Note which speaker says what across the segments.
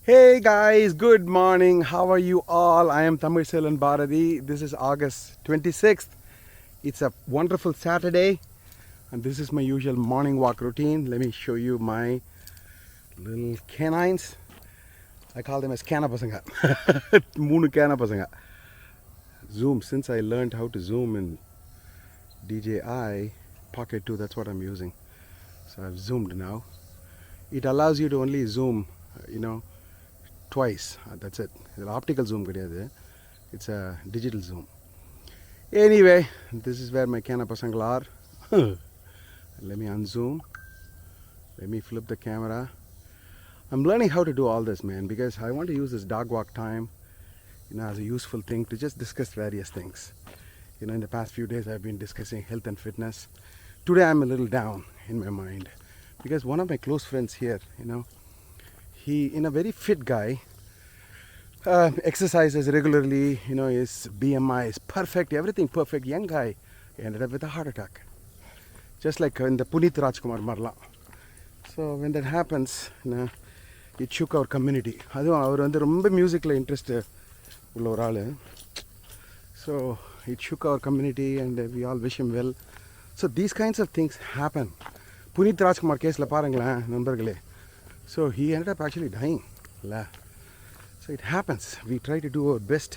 Speaker 1: Hey guys, good morning. How are you all? I am Tamil Selan Bharati. This is August 26th. It's a wonderful Saturday, and this is my usual morning walk routine. Let me show you my little canines. I call them as Kana Pasanga. Moonu Kana Pasanga. Zoom. Since I learned how to zoom in DJI Pocket 2, that's what I'm using. So I've zoomed now. It allows you to only zoom, twice. That's it. It's optical zoom. It's a digital zoom. Anyway, this is where my Kana Pasangal are. Let me unzoom. Let me flip the camera. I'm learning how to do all this, man, because I want to use this dog walk time, as a useful thing to just discuss various things. In the past few days, I've been discussing health and fitness. Today, I'm a little down in my mind because one of my close friends here, he, a very fit guy, exercises regularly, his BMI is perfect, everything perfect, young guy, ended up with a heart attack. Just like in the Puneeth Rajkumar Marla. So when that happens, it shook our community. அவர் வந்து ரொம்ப மியூசிக்கில் interest உள்ள ஒரு ஆள். So it shook our community and we all wish him well. So these kinds of things happen. Puneeth Rajkumar கேஸில் பாருங்களேன் நண்பர்களே. So he ended up actually dying. So it happens. We try to do our best.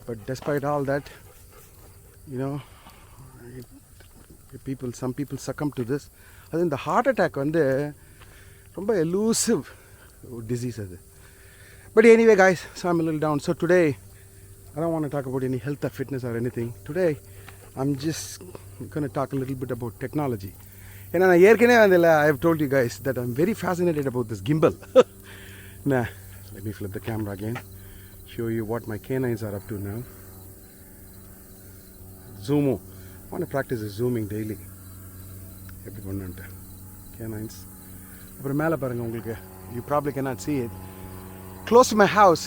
Speaker 1: But despite all that, some people succumb to this. அது இந்த heart attack வந்து ரொம்ப elusive disease. But anyway guys, so I'm a little down. So today, I don't want to talk about any health or fitness or anything. Today, I'm just going to talk a little bit about technology. And I have told you guys that I'm very fascinated about this gimbal. Let me flip the camera again. Show you what my canines are up to now. Zoomo. I want to practice zooming daily. Canines. You probably cannot see it. Close to my house,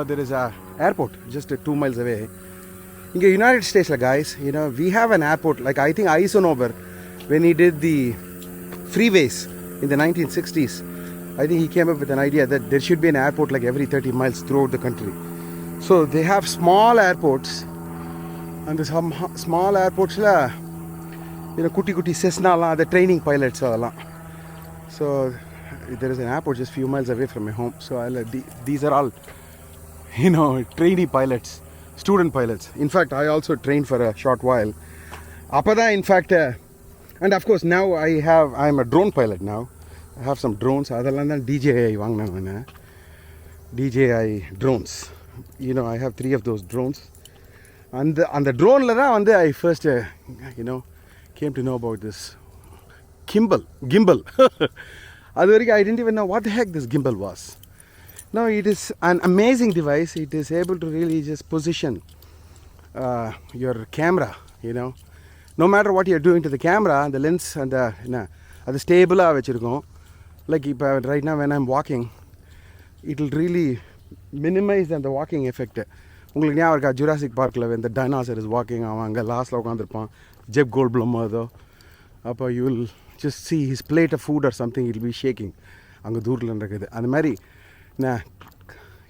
Speaker 1: there is a airport just 2 miles away. In the United States, guys, we have an airport. Like I think Eisenhower, when he did the freeways in the 1960s, I think he came up with an idea that there should be an airport like every 30 miles throughout the country. So they have small airports, and the small airports, kuti Cessna, the training pilots. So there is an airport just few miles away from my home. So these are all, trainee pilots, student pilots. In fact, I also trained for a short while. Apada, in fact, and of course now I'm a drone pilot now. I have some drones. Adalanda DJI DJI drones. I have 3 of those drones. And the drone I first, came to know about this Gimbal. I didn't even know what the heck this gimbal was. Now it is an amazing device. It is able to really just position your camera, no matter what you're doing to the camera, the lens and the stable vechirukkom. Like right now when I'm walking, it will really minimize the walking effect. உங்களுக்கு ஞாபகம் இருக்கா Jurassic பார்க்கில் when the dinosaur is walking, அவன் அங்கே லாஸ்ட்டில் உட்காந்துருப்பான், Jeff கோல்ட்ப்ளம் அதோ, அப்போ you will just see his plate of food or something, it will be shaking. அங்கே தூரில் இருக்குது அந்த மாதிரி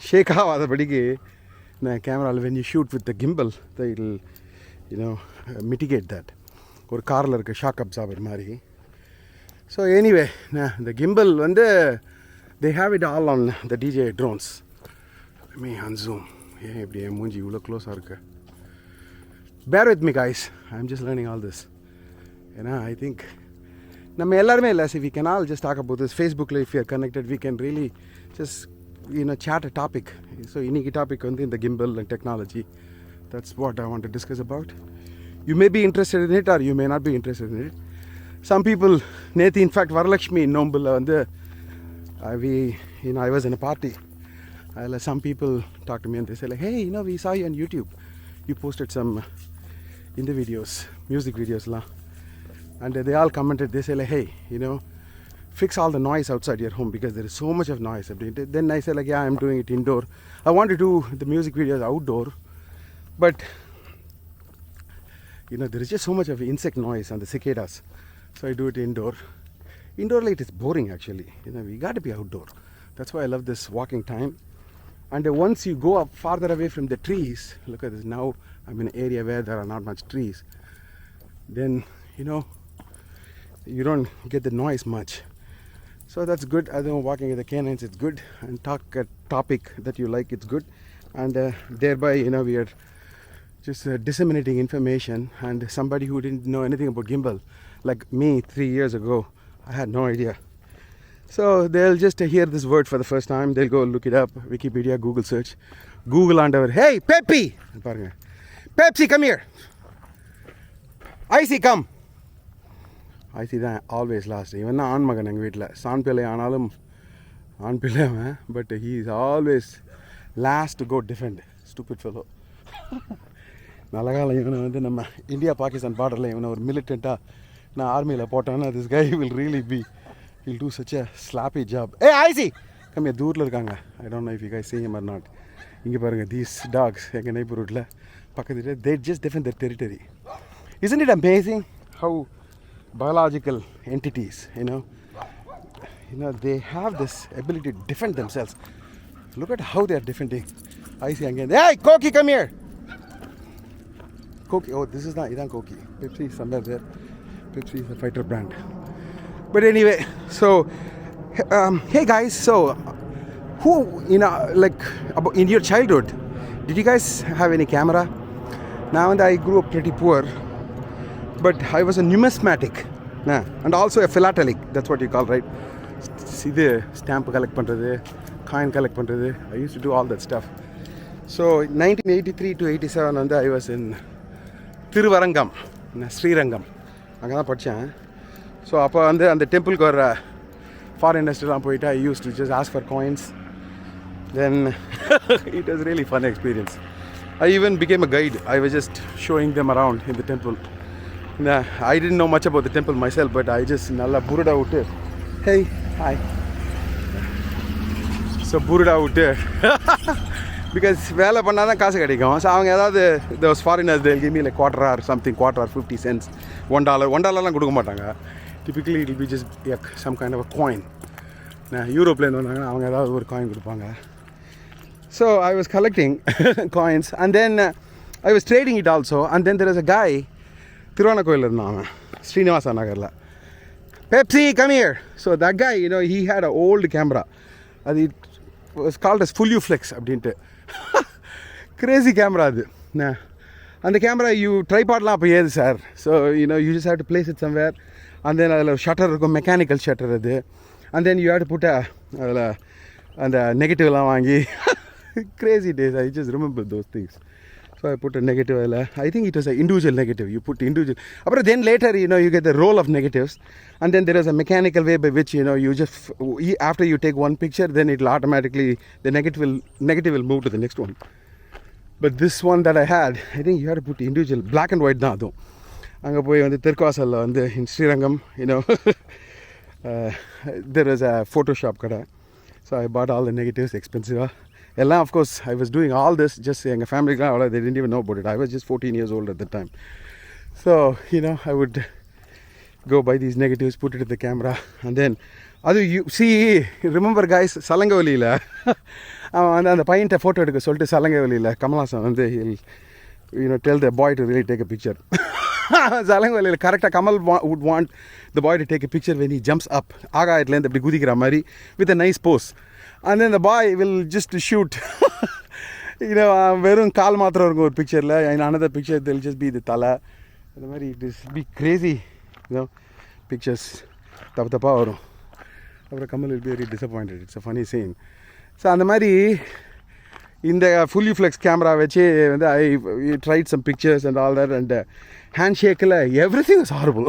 Speaker 1: ஷேக் ஆகாதபடிக்கு கேமராவில் when you shoot with the gimbal, it will mitigate that. ஒரு காரில் இருக்க ஷாக் அப்சார்பர் மாதிரி. So anyway, the gimbal they have it all on the DJI drones. Let me unzoom. இப்படி என் மூஞ்சி இவ்வளோ க்ளோஸாக இருக்கு. Bear with me guys, I'm just learning all this. I think நம்ம எல்லாருமே இல்லை, we can all just talk about this. Facebookல if you are connected, we can really just chat a topic. So இன்னைக்கு topic இந்த gimbal and technology. That's what I want to discuss about. You may be interested in it or you may not be interested in it. Some people, in fact Varalakshmi Nombula I was in a party. Some people talk to me and they say like, hey, we saw you on YouTube. You posted some videos, music videos and they all commented. They say like, hey, fix all the noise outside your home because there is so much of noise. Then I say like, yeah, I'm doing it indoor. I want to do the music videos outdoor, but there is just so much of insect noise and the cicadas, so I do it indoor. Indoor light is boring actually. We got to be outdoor. That's why I love this walking time. And once you go up farther away from the trees, look at this, now I'm in an area where there are not much trees, then you don't get the noise much. So that's good. I think walking with the canines, it's good, and talk a topic that you like, it's good, and thereby we are just disseminating information. And somebody who didn't know anything about gimbal, like me 3 years ago, I had no idea. So they'll just hear this word for the first time, they'll go look it up, Wikipedia, Google search, Google ஆண்டவர், hey Peppy, பாருங்க, Pepsi come here, Icy come. Icy தான் always last. இவன் தான் ஆண் மகன் எங்கள் வீட்டில், San பிள்ளை ஆனாலும் ஆண் பிள்ளை அவன், but he is always last to go defend. Stupid fellow. நல்ல காலம் இவனை வந்து நம்ம இந்தியா பாகிஸ்தான் பார்டரில் இவனை ஒரு மிலிட்டண்ட்டாக நான் ஆர்மியில் போட்டேன்னா this guy will really be, he'll do such a slappy job. Hey Icy, come here. தூரில் இருக்காங்க. I don't know if you guys see him or not. இங்கே பாருங்க, these dogs எங்கள் நெய்பர்ஹுட்டில் பக்கத்தில், they just defend their territory. Isn't it amazing how biological entities, they have this ability to defend themselves. Look at how they are defending. Icy again. Hey Koki, come here. Koki, oh this is not idan Koki. Pepsi is somewhere there. Pepsi is a fighter brand. But anyway, so hey guys, so who like about in your childhood, did you guys have any camera? Now I grew up pretty poor, but I was a numismatic, and also a philatelic. That's what you call, right? See the stamp collect பண்றது, coin collect பண்றது. I used to do all that stuff. So 1983 to 87 வந்து I was in Thiruvarangam, Srirangam, அங்கே தான் படித்தேன். So அப்போ வந்து அந்த டெம்பிளுக்கு வர ஃபாரினர்ஸ்லாம் போயிட்டு I used to just ask for coins. Then it was really fun experience. I even became a guide. I was just showing them around in the temple. I didn't know much about the temple myself, but I just நல்லா புருடா விட்டு, hey hi, so புருடா விட்டு because வேலை பண்ணால் தான் காசு கிடைக்கும். So அவங்க ஏதாவது those foreigners, they'll give me like quarter or something, quarter or 50 cents, $1 கொடுக்க மாட்டாங்க. Typically it will be just some kind of a coin. யூரோப்லேருந்து வந்தாங்கன்னா அவங்க ஏதாவது ஒரு காயின் கொடுப்பாங்க. So I was collecting coins, and then I was trading it also. And then there was a guy, திருவானக்கோயில் இருந்தான் அவன், ஸ்ரீனிவாசா நகரில். Pepsi, come here. So that guy, he had an old camera. It was called as Fuluflex அப்படின்ட்டு. Crazy camera அது. அந்த camera ட்ரைபாட்லாம் அப்போ ஏது sir. So you just have to place it somewhere, and then அதில் shutter இருக்கும், mechanical shutter அது. And then you have to put அதில் அந்த நெகட்டிவ்லாம் வாங்கி crazy days. I just remember those things. So I put a negative. I think it was an individual negative. You put individual. But then later, you get the roll of negatives, and then there is a mechanical way by which you just after you take one picture, then it will automatically the negative will move to the next one. But this one that I had, I think you had to put individual black and white. Though, அங்கே போய் வந்து தெற்காசலில் வந்து in Srirangam, there was a Photoshop கடை. So I bought all the negatives, expensive. எல்லாம் of course I was doing all this just எங்கள் ஃபேமிலிக்கெலாம் அவ்வளோ, they didn't even know about it. I was just 14 years old at the time. So I would go buy these negatives, put it in the camera, and then அது remember guys, சலங்கவலியில் அவன் வந்து அந்த பையன்ட்ட photo எடுக்க சொல்லிட்டு சலங்கவலியில் கமலாசன் வந்து tell the boy to really take a picture. சலங்கவலியில் கரெக்டாக Kamal would want the boy to take a picture when he jumps up, ஆகாயத்துலேருந்து அப்படி குதிக்கிற மாதிரி with a nice pose. And then the boy will just shoot. வெறும் கால் மாத்திரம் இருக்கும் ஒரு பிக்சரில். in another picture they'll just be the தலை. அந்த மாதிரி it is be crazy, pictures தப்பாக வரும். அப்புறம் Kamal will be very disappointed. It's a funny scene. So அந்த மாதிரி இந்த Fuluflex கேமரா வச்சு வந்து I tried some pictures and all that, and handshake-ல everything was horrible.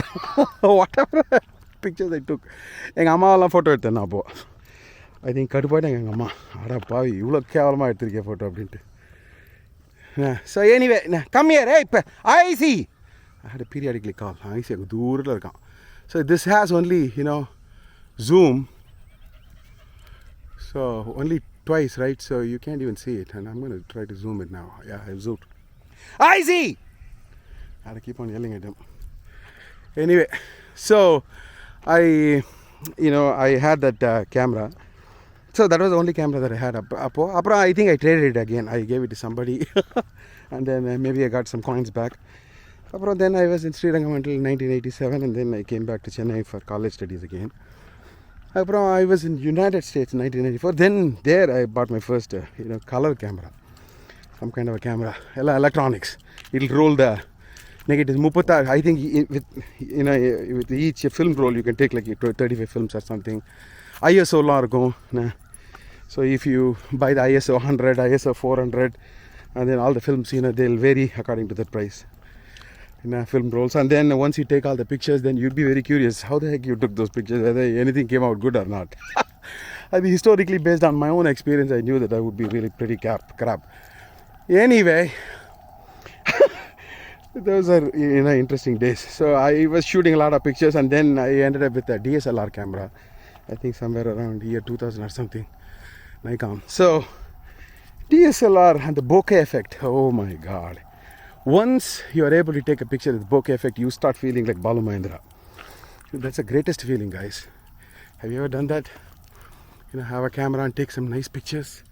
Speaker 1: Whatever pictures I took, எங்கள் அம்மாவெல்லாம் photo எடுத்தேன் நான் அப்போது. I think கடுப்பாயிட்டாங்க எங்கள் அம்மா, அடா பாவி இவ்வளோ கேவலமாக எடுத்திருக்கேன் ஃபோட்டோ அப்படின்ட்டு. So anyway come here. இப்போ ஐசி I had to periodically call. ஐசி அங்கே தூரத்தில் இருக்கான். So this has only zoom, so only twice, right? So you can't even see it, and I'm going to try to zoom it now. Yeah, I've zoomed. Icy! I had to keep on yelling at him. Anyway, so I had that camera. So that was the only camera that I had. I think I traded it again. I gave it to somebody. And then maybe I got some coins back. Then I was in Sri Lanka until 1987, and then I came back to Chennai for college studies again. I was in United States in 1994. Then there I bought my first color camera. Some kind of a camera. Electronics. It'll roll the negative. I think with each film roll you can take like 35 films or something. ISO largo. So if you buy the ISO 100, ISO 400, and then all the films, they'll vary according to the price. Film rolls, and then once you take all the pictures, then you'd be very curious how the heck you took those pictures, whether anything came out good or not. I mean, historically, based on my own experience, I knew that I would be really pretty crap. Anyway, those are interesting days. So I was shooting a lot of pictures, and then I ended up with a DSLR camera. I think somewhere around year 2000 or something, Nikon. So DSLR and the bokeh effect. Oh my God. Once you are able to take a picture with bokeh effect, you start feeling like Balu Mahendra. That's the greatest feeling, guys. Have you ever done that? Have a camera and take some nice pictures.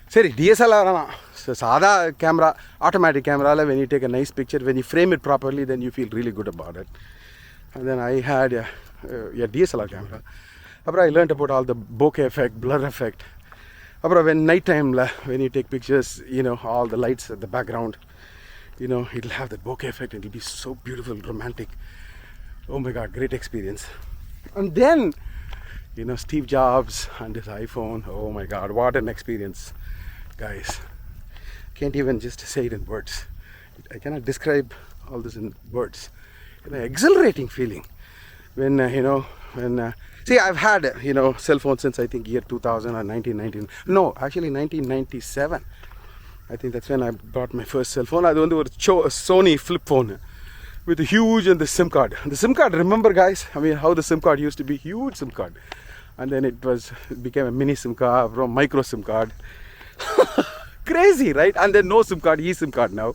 Speaker 1: Sorry, DSLR. So sada camera, automatic camera, when you take a nice picture, when you frame it properly, then you feel really good about it. And then I had a DSLR camera. I learned about all the bokeh effect, blur effect. When night time, when you take pictures, all the lights at the background, it'll have that bokeh effect, and it'll be so beautiful, romantic. Oh my God, great experience. And then, Steve Jobs and his iPhone. Oh my God, what an experience, guys. Can't even just say it in words. I cannot describe all this in words. Exhilarating feeling. When, see, I've had, cell phone since I think year 2000 or 1990. No, actually 1997. I think that's when I bought my first cell phone. That was a Sony flip phone with a huge and the SIM card. The SIM card, remember guys? I mean, how the SIM card used to be, huge SIM card. And then it became a mini SIM card, from micro SIM card. Crazy, right? And then no SIM card, eSIM card now.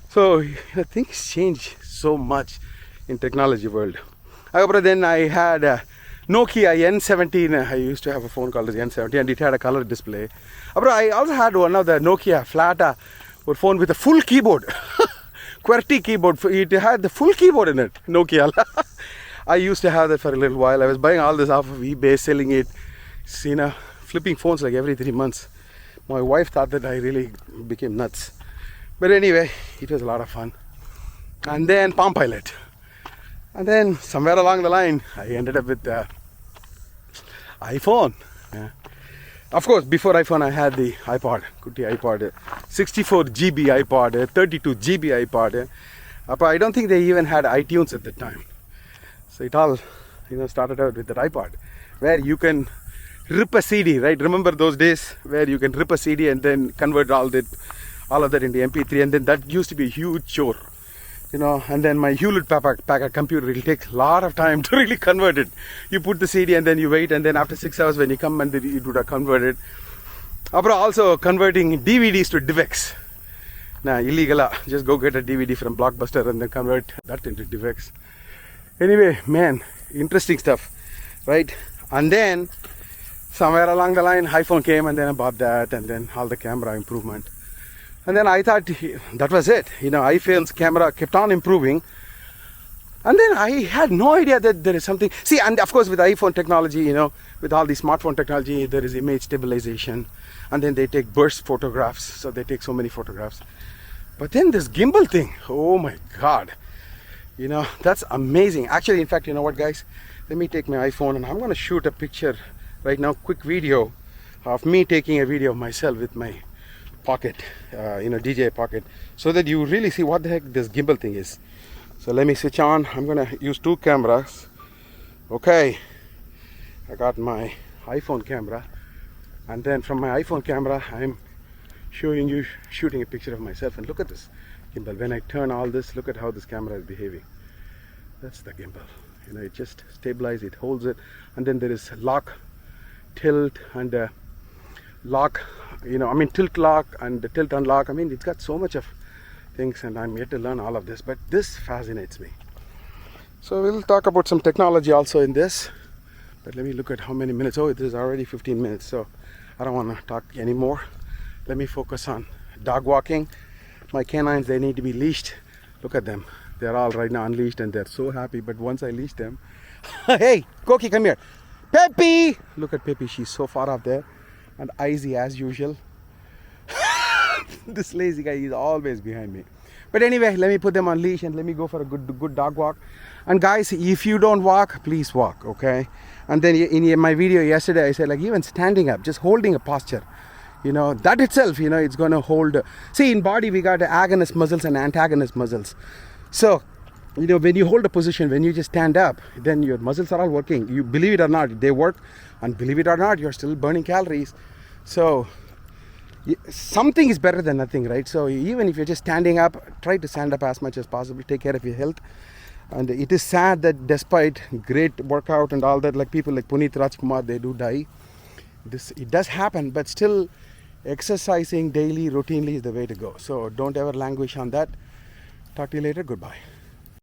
Speaker 1: So things change so much in technology world. Then I had a Nokia N17. I used to have a phone called the N17, and it had a color display. I also had one of the Nokia flat phone with a full keyboard. QWERTY keyboard. It had the full keyboard in it, Nokia. I used to have that for a little while. I was buying all this off of eBay, selling it, flipping phones like every 3 months. My wife thought that I really became nuts. But anyway, it was a lot of fun. And then Palm Pilot. And then somewhere along the line, I ended up with the iPhone. Yeah. Of course, before iPhone, I had the iPod, Kuti iPod, 64 GB iPod, 32 GB iPod. I don't think they even had iTunes at the time. So it all, started out with that iPod, where you can rip a CD, right? Remember those days where you can rip a CD and then convert all of that into MP3, and then that used to be a huge chore. And then my Hewlett Packard computer, it'll take a lot of time to really convert it. You put the CD and then you wait, and then after 6 hours when you come, and it would have converted. Also converting DVDs to DivX. Illegal. Just go get a DVD from Blockbuster and then convert that into DivX. Anyway, man, interesting stuff, right? And then somewhere along the line, iPhone came, and then I bought that, and then all the camera improvement. And then I thought that was it. iPhone's camera kept on improving. And then I had no idea that there is something. See, and of course with iPhone technology, with all the smartphone technology, there is image stabilization. And then they take burst photographs. So they take so many photographs. But then this gimbal thing, oh my God. That's amazing. Actually, in fact, you know what, guys? Let me take my iPhone, and I'm going to shoot a picture right now, quick video of me taking a video of myself with my Pocket, DJI Pocket, so that you really see what the heck this gimbal thing is. So let me switch on. I'm gonna use 2 cameras. Okay, I got my iPhone camera, and then from my iPhone camera I'm shooting a picture of myself. And look at this gimbal. When I turn all this, look at how this camera is behaving. That's the gimbal. It just stabilizes, it holds it, and then there is lock, tilt, and lock, tilt lock and tilt unlock. It's got so much of things, and I'm yet to learn all of this, but this fascinates me. So we'll talk about some technology also in this. But let me look at how many minutes. Oh, it is already 15 minutes, so I don't want to talk anymore. Let me focus on dog walking. My canines, they need to be leashed. Look at them. They're all right now unleashed and they're so happy. But once I leash them, hey, Koki, come here. Peppy! Look at Peppy. She's so far up there. And Izzy, as usual. This lazy guy is always behind me. But anyway, let me put them on leash and let me go for a good dog walk. And guys, if you don't walk, please walk, okay? And then in my video yesterday, I said, like, even standing up, just holding a posture, you know, that itself, you know, it's going to hold. See, in body, we got agonist muscles and antagonist muscles. So, you know, when you hold a position, when you just stand up, then your muscles are all working. You believe it or not, they work. And believe it or not, you're still burning calories. So, something is better than nothing, right? So even if you're just standing up, try to stand up as much as possible. Take care of your health. And it is sad that despite great workout and all that, like people like Puneet Rajkumar, they do die. It does happen, but still exercising daily, routinely is the way to go. So don't ever languish on that. Talk to you later. Goodbye.